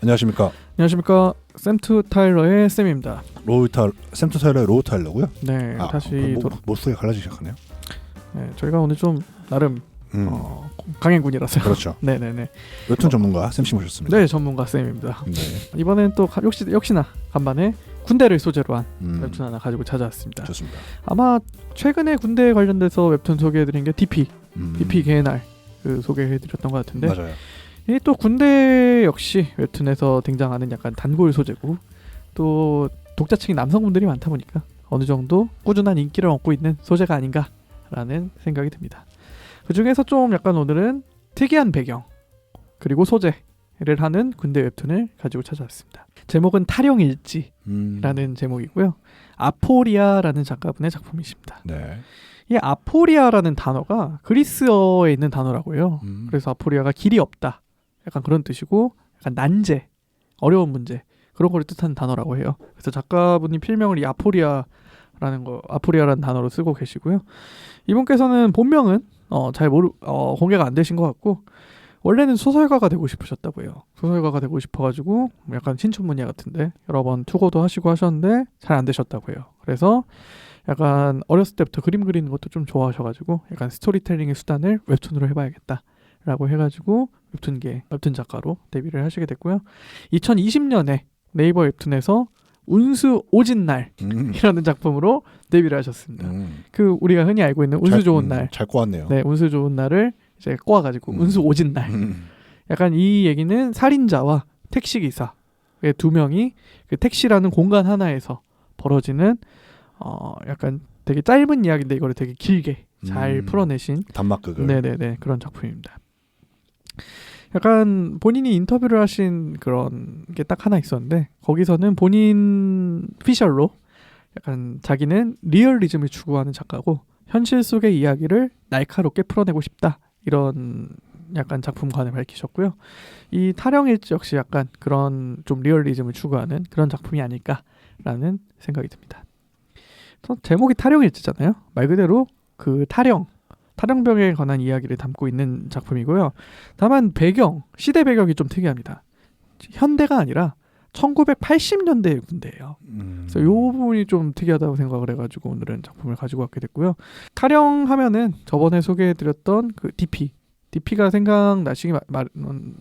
안녕하십니까. 안녕하십니까. 샘투 타일러의 샘입니다. 샘투 타일러의 로우 타일러고요. 네, 다시 모습이 갈라지기 시작하네요. 네, 저희가 오늘 좀 나름 강행군이라서 그렇죠. 네네네. 웹툰 전문가 샘씨 모셨습니다. 네, 전문가 샘입니다. 네. 이번엔 또 역시나 간만에 군대를 소재로 한 웹툰 하나 가지고 찾아왔습니다. 좋습니다. 아마 최근에 군대에 관련돼서 웹툰 소개해드린 게 DP 개날 그 소개해드렸던 것 같은데, 맞아요. 이 또 군대 역시 웹툰에서 등장하는 약간 단골 소재고, 또 독자층이 남성분들이 많다 보니까 어느 정도 꾸준한 인기를 얻고 있는 소재가 아닌가라는 생각이 듭니다. 그 중에서 좀 약간 오늘은 특이한 배경 그리고 소재를 하는 군대 웹툰을 가지고 찾아왔습니다. 제목은 탈영일지라는 제목이고요. 아포리아라는 작가분의 작품이십니다. 네. 이 아포리아라는 단어가 그리스어에 있는 단어라고 해요. 그래서 아포리아가 길이 없다, 약간 그런 뜻이고, 약간 난제, 어려운 문제, 그런 걸 뜻하는 단어라고 해요. 그래서 작가분이 필명을 이 아포리아라는 단어로 쓰고 계시고요. 이분께서는 본명은 공개가 안 되신 것 같고, 원래는 소설가가 되고 싶으셨다고 해요. 소설가가 되고 싶어가지고 약간 신춘문예 같은데 여러 번 투고도 하시고 하셨는데 잘 안 되셨다고 해요. 그래서 약간 어렸을 때부터 그림 그리는 것도 좀 좋아하셔가지고 약간 스토리텔링의 수단을 웹툰으로 해봐야겠다라고 해가지고 웹툰 작가로 데뷔를 하시게 됐고요. 2020년에 네이버 웹툰에서 운수 오진 날이라는 작품으로 데뷔를 하셨습니다. 그 우리가 흔히 알고 있는 운수 좋은 날. 잘 꼬았네요. 네, 운수 좋은 날을 이제 꼬아가지고 운수 오진 날. 약간 이 얘기는 살인자와 택시기사 두 명이 그 택시라는 공간 하나에서 벌어지는 약간 되게 짧은 이야기인데 이거를 되게 길게 잘 풀어내신 단막극을. 네네네, 그런 작품입니다. 약간 본인이 인터뷰를 하신 그런 게 딱 하나 있었는데, 거기서는 본인 피셜로 약간 자기는 리얼리즘을 추구하는 작가고 현실 속의 이야기를 날카롭게 풀어내고 싶다, 이런 약간 작품관을 밝히셨고요. 이 탈영일지 역시 약간 그런 좀 리얼리즘을 추구하는 그런 작품이 아닐까라는 생각이 듭니다. 제목이 탈영일지잖아요. 말 그대로 그 탈영병에 관한 이야기를 담고 있는 작품이고요. 다만 시대 배경이 좀 특이합니다. 현대가 아니라 1980년대 군대예요. 그래서 이 부분이 좀 특이하다고 생각을 해가지고 오늘은 작품을 가지고 왔게 됐고요. 탈영하면은 저번에 소개해드렸던 그 DP가 생각나시기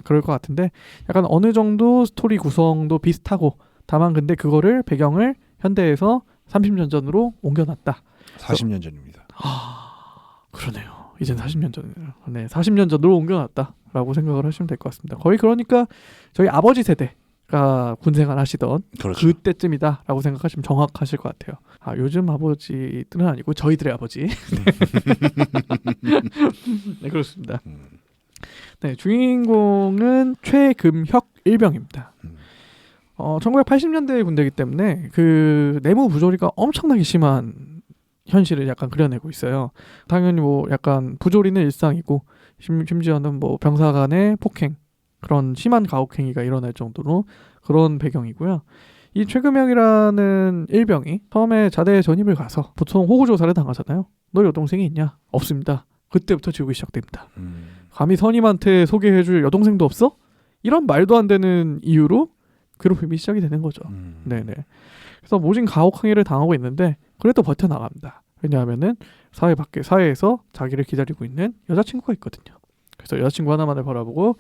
그럴 것 같은데, 약간 어느 정도 스토리 구성도 비슷하고, 다만 근데 그거를 배경을 현대에서 30년 전으로 옮겨놨다. 40년 전입니다. 그러네요. 이젠 40년 전이네요. 네, 40년 전으로 옮겨놨다라고 생각을 하시면 될 것 같습니다. 거의 그러니까 저희 아버지 세대가 군생활 하시던 그렇죠. 그때쯤이다라고 생각하시면 정확하실 것 같아요. 요즘 아버지들은 아니고 저희들의 아버지. 네, 그렇습니다. 네, 주인공은 최금혁 일병입니다. 1980년대 군대이기 때문에 그 내무 부조리가 엄청나게 심한 현실을 약간 그려내고 있어요. 당연히 뭐 약간 부조리는 일상이고, 심지어는 뭐 병사 간의 폭행, 그런 심한 가혹행위가 일어날 정도로 그런 배경이고요. 이 최금혁이라는 일병이 처음에 자대에 전입을 가서 보통 호구조사를 당하잖아요. 너 여동생이 있냐? 없습니다. 그때부터 지옥이 시작됩니다. 감히 선임한테 소개해줄 여동생도 없어? 이런 말도 안 되는 이유로 괴롭힘이 시작이 되는 거죠. 네네. 그래서 모진 가혹행위를 당하고 있는데 그래도 버텨나갑니다. 왜냐하면은 사회에서 자기를 기다리고 있는 여자친구가 있거든요. 그래서 여자친구 하나만을 바라보고,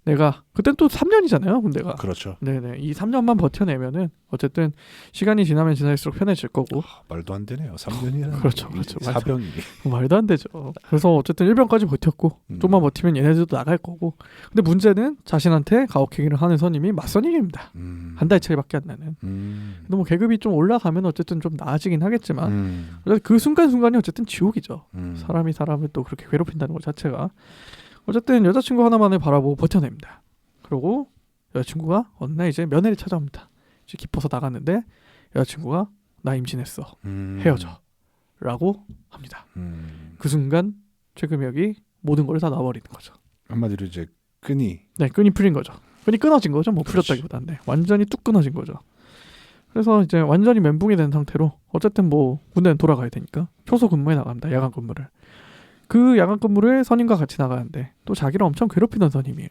내가 그땐 또 3년이잖아요, 군대가. 그렇죠. 네네. 이 3년만 버텨내면은 어쨌든 시간이 지나면 지날수록 편해질 거고. 말도 안 되네요. 3년이라는. 그렇죠. 사병이. 말도 안 되죠. 그래서 어쨌든 1병까지 버텼고, 좀만 버티면 얘네들도 나갈 거고. 근데 문제는 자신한테 가혹행위를 하는 선임이 맞선임입니다. 한 달 차이밖에 안 나는. 근데 뭐 계급이 좀 올라가면 어쨌든 좀 나아지긴 하겠지만, 그 순간순간이 어쨌든 지옥이죠. 사람이 사람을 또 그렇게 괴롭힌다는 것 자체가. 어쨌든 여자친구 하나만을 바라보고 버텨냅니다. 그리고 여자친구가 어느 날 이제 면회를 찾아옵니다. 이제 기뻐서 나갔는데 여자친구가 나 임신했어. 헤어져. 라고 합니다. 그 순간 최금혁이 모든 걸 다 놔버리는 거죠. 한마디로 이제 끈이 풀린 거죠. 끈이 끊어진 거죠. 뭐 풀렸다기보다는. 네, 완전히 뚝 끊어진 거죠. 그래서 이제 완전히 멘붕이 된 상태로 어쨌든 뭐 군대는 돌아가야 되니까 초소 근무에 나갑니다. 야간 근무를. 그 야간 근무를 선임과 같이 나가는데 또 자기를 엄청 괴롭히던 선임이에요.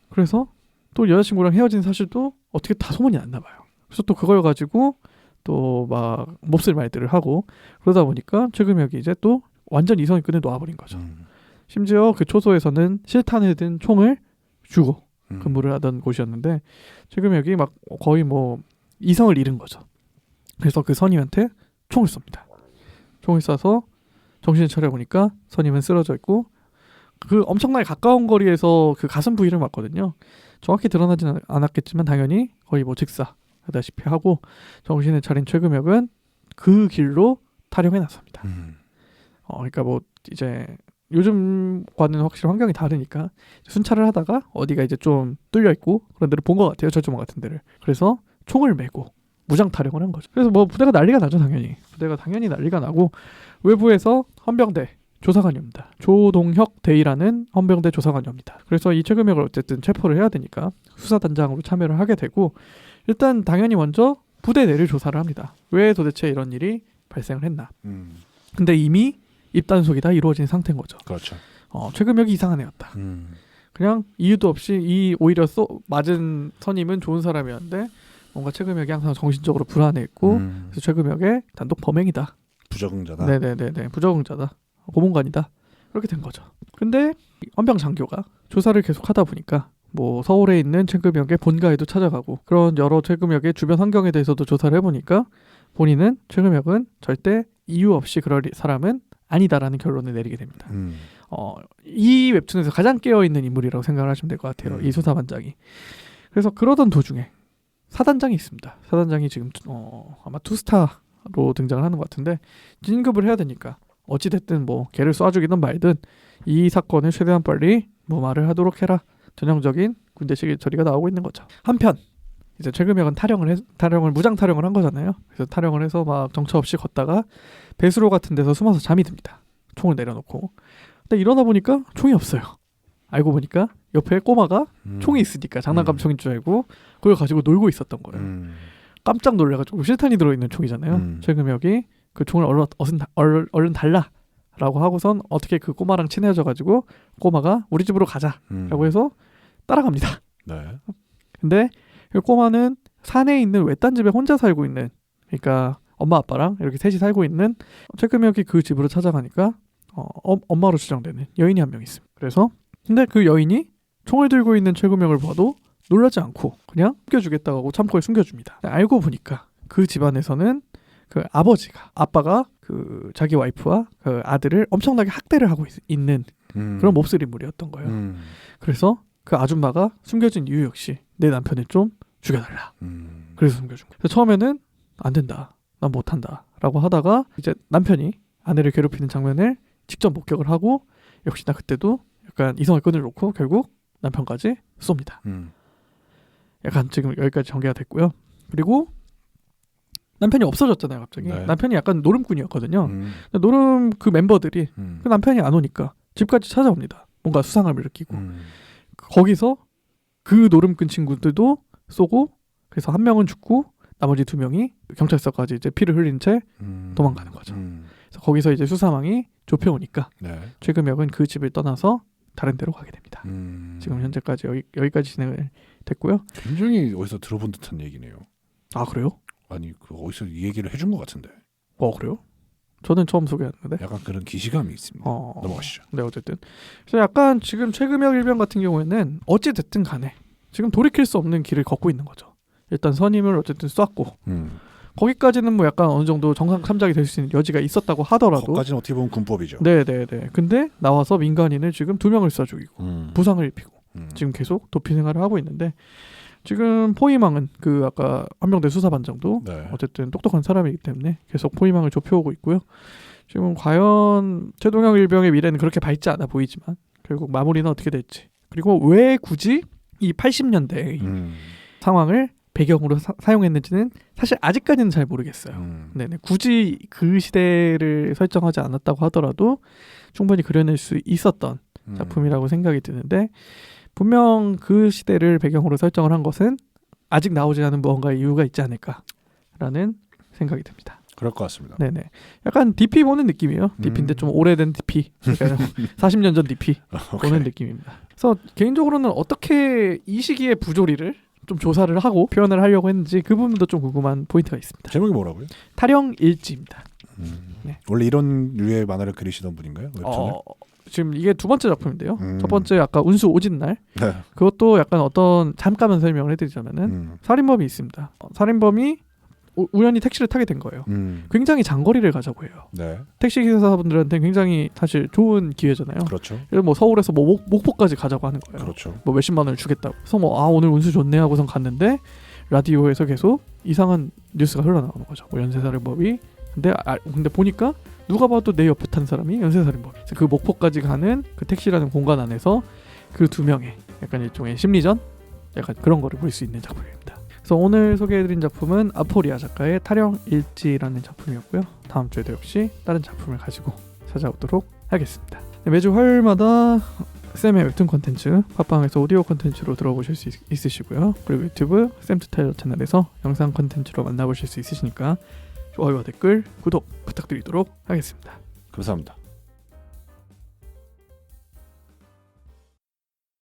그래서 또 여자친구랑 헤어진 사실도 어떻게 다 소문이 났나 봐요. 그래서 또 그걸 가지고 또 막 몹쓸 말들을 하고 그러다 보니까 최금혁이 이제 또 완전 이성의 끈을 놓아버린 거죠. 심지어 그 초소에서는 실탄에 든 총을 주고 근무를 하던 곳이었는데 최금혁이 막 거의 뭐 이성을 잃은 거죠. 그래서 그 선임한테 총을 쏩니다. 총을 쏴서 정신을 차려보니까 선임은 쓰러져 있고 그 엄청나게 가까운 거리에서 그 가슴 부위를 맞거든요. 정확히 드러나지는 않았겠지만 당연히 거의 뭐 즉사하다시피 하고 정신을 차린 최금혁은 그 길로 탈영에 나섭니다. 그러니까 뭐 이제 요즘과는 확실히 환경이 다르니까 순찰을 하다가 어디가 이제 좀 뚫려 있고 그런 데를 본 것 같아요. 저주망 같은 데를. 그래서 총을 메고 무장 탈영을 한 거죠. 그래서 뭐 부대가 난리가 나죠. 부대가 당연히 난리가 나고 외부에서 헌병대 조사관이 옵니다. 조동혁 대위라는 헌병대 조사관이 옵니다. 그래서 이 최금혁을 어쨌든 체포를 해야 되니까 수사단장으로 참여를 하게 되고 일단 당연히 먼저 부대 내를 조사를 합니다. 왜 도대체 이런 일이 발생을 했나. 근데 이미 입단속이 다 이루어진 상태인 거죠. 그렇죠. 최금혁이 이상한 애였다. 그냥 이유도 없이 오히려 맞은 선임은 좋은 사람이었는데 뭔가 최금혁이 항상 정신적으로 불안해했고 그래서 최금혁의 단독 범행이다. 부적응자다. 네네네, 부적응자다. 고문관이다. 그렇게 된 거죠. 근데 헌병 장교가 조사를 계속하다 보니까 뭐 서울에 있는 최금혁의 본가에도 찾아가고 그런 여러 최금혁의 주변 환경에 대해서도 조사를 해보니까 본인은 최금혁은 절대 이유 없이 그럴 사람은 아니다라는 결론을 내리게 됩니다. 이 웹툰에서 가장 깨어있는 인물이라고 생각을 하시면 될 것 같아요. 이 수사반장이. 그래서 그러던 도중에 사단장이 있습니다. 사단장이 지금 아마 투스타로 등장을 하는 것 같은데 진급을 해야 되니까 어찌됐든 뭐 걔를 쏴주기든 말든 이 사건을 최대한 빨리 뭐 말을 하도록 해라. 전형적인 군대식 처리가 나오고 있는 거죠. 한편 이제 최금혁은 탈영을 무장 탈영을 한 거잖아요. 그래서 탈영을 해서 막 정처 없이 걷다가 배수로 같은 데서 숨어서 잠이 듭니다. 총을 내려놓고. 근데 일어나 보니까 총이 없어요. 알고 보니까 옆에 꼬마가 총이 있으니까 장난감 총인 줄 알고 그걸 가지고 놀고 있었던 거예요. 깜짝 놀래가지고 실탄이 들어있는 총이잖아요. 최금혁이 그 총을 얼른 달라라고 하고선 어떻게 그 꼬마랑 친해져가지고 꼬마가 우리 집으로 가자라고 해서 따라갑니다. 네. 근데 그 꼬마는 산에 있는 외딴 집에 혼자 살고 있는, 그러니까 엄마 아빠랑 이렇게 셋이 살고 있는 최금혁이 그 집으로 찾아가니까 엄마로 추정되는 여인이 한 명 있습니다. 그래서 근데 그 여인이 총을 들고 있는 최금혁을 봐도 놀라지 않고 그냥 숨겨주겠다고 하고 창고에 숨겨줍니다. 알고 보니까 그 집안에서는 그 아빠가 그 자기 와이프와 그 아들을 엄청나게 학대를 하고 있는 그런 몹쓸 인물이었던 거예요. 그래서 그 아줌마가 숨겨진 이유 역시 내 남편을 좀 죽여달라. 그래서 숨겨준 거예요. 그래서 처음에는 안 된다, 난 못한다 라고 하다가 이제 남편이 아내를 괴롭히는 장면을 직접 목격을 하고 역시나 그때도 약간 이성의 끈을 놓고 결국 남편까지 쏩니다. 약간 지금 여기까지 전개가 됐고요. 그리고 남편이 없어졌잖아요, 갑자기. 네. 남편이 약간 노름꾼이었거든요. 노름 그 멤버들이 그 남편이 안 오니까 집까지 찾아옵니다. 뭔가 수상함을 느끼고. 거기서 그 노름꾼 친구들도 쏘고 그래서 한 명은 죽고 나머지 두 명이 경찰서까지 이제 피를 흘린 채 도망가는 거죠. 그래서 거기서 이제 수사망이 좁혀오니까 네. 최금혁은 그 집을 떠나서 다른 데로 가게 됩니다. 지금 현재까지 여기까지 진행을 됐고요. 굉장히 어디서 들어본 듯한 얘기네요. 아 그래요? 아니 어디서 이 얘기를 해준 것 같은데. 그래요? 저는 처음 소개했는데. 약간 그런 기시감이 있습니다. 넘어가시죠. 네, 어쨌든 그래서 약간 지금 최금혁 일병 같은 경우에는 어찌 됐든 간에 지금 돌이킬 수 없는 길을 걷고 있는 거죠. 일단 선임을 어쨌든 쐈고 거기까지는 뭐 약간 어느 정도 정상 참작이 될 수 있는 여지가 있었다고 하더라도 거기까지는 어떻게 보면 군법이죠. 네네네. 근데 나와서 민간인을 지금 2명을 쏴 죽이고 부상을 입히고 지금 계속 도피 생활을 하고 있는데 지금 포위망은 그 아까 한명대 수사반장도 네. 어쨌든 똑똑한 사람이기 때문에 계속 포위망을 좁혀오고 있고요. 지금 과연 최동혁 일병의 미래는 그렇게 밝지 않아 보이지만 결국 마무리는 어떻게 될지, 그리고 왜 굳이 이 80년대의 상황을 배경으로 사용했는지는 사실 아직까지는 잘 모르겠어요. 네네. 굳이 그 시대를 설정하지 않았다고 하더라도 충분히 그려낼 수 있었던 작품이라고 생각이 드는데, 분명 그 시대를 배경으로 설정을 한 것은 아직 나오지 않은 무언가 이유가 있지 않을까라는 생각이 듭니다. 그럴 것 같습니다. 네네. 약간 DP 보는 느낌이에요. DP인데 좀 오래된 DP. 그러니까 40년 전 DP 보는 느낌입니다. 그래서 개인적으로는 어떻게 이 시기에 부조리를 좀 조사를 하고 표현을 하려고 했는지 그 부분도 좀 궁금한 포인트가 있습니다. 제목이 뭐라고요? 탈영일지입니다. 네. 원래 이런 류의 만화를 그리시던 분인가요? 웹툰을? 지금 이게 두 번째 작품인데요. 첫 번째 아까 운수 오진 날 네. 그것도 약간 어떤 잠깐만 설명을 해드리자면은 살인범이 있습니다. 살인범이 우연히 택시를 타게 된 거예요. 굉장히 장거리를 가자고 해요. 네. 택시 기사분들한테 굉장히 사실 좋은 기회잖아요. 그렇죠. 그래서 뭐 서울에서 뭐 목포까지 가자고 하는 거예요. 그렇죠. 뭐 몇십만 원을 주겠다고. 그래서 뭐 오늘 운수 좋네 하고선 갔는데 라디오에서 계속 이상한 뉴스가 흘러나오는 거죠. 뭐 연쇄살인범이 근데 보니까 누가 봐도 내 옆에 탄 사람이 연쇄살인범. 그 목포까지 가는 그 택시라는 공간 안에서 그 두 명의 약간 일종의 심리전, 약간 그런 거를 볼 수 있는 작품입니다. 그래서 오늘 소개해드린 작품은 아포리아 작가의 탈영일지라는 작품이었고요. 다음 주에도 역시 다른 작품을 가지고 찾아오도록 하겠습니다. 네, 매주 화요일마다 쌤의 웹툰 콘텐츠 팟빵에서 오디오 콘텐츠로 들어보실 수 있으시고요. 그리고 유튜브 쌤투타일러 채널에서 영상 콘텐츠로 만나보실 수 있으시니까 좋아요와 댓글, 구독 부탁드리도록 하겠습니다. 감사합니다.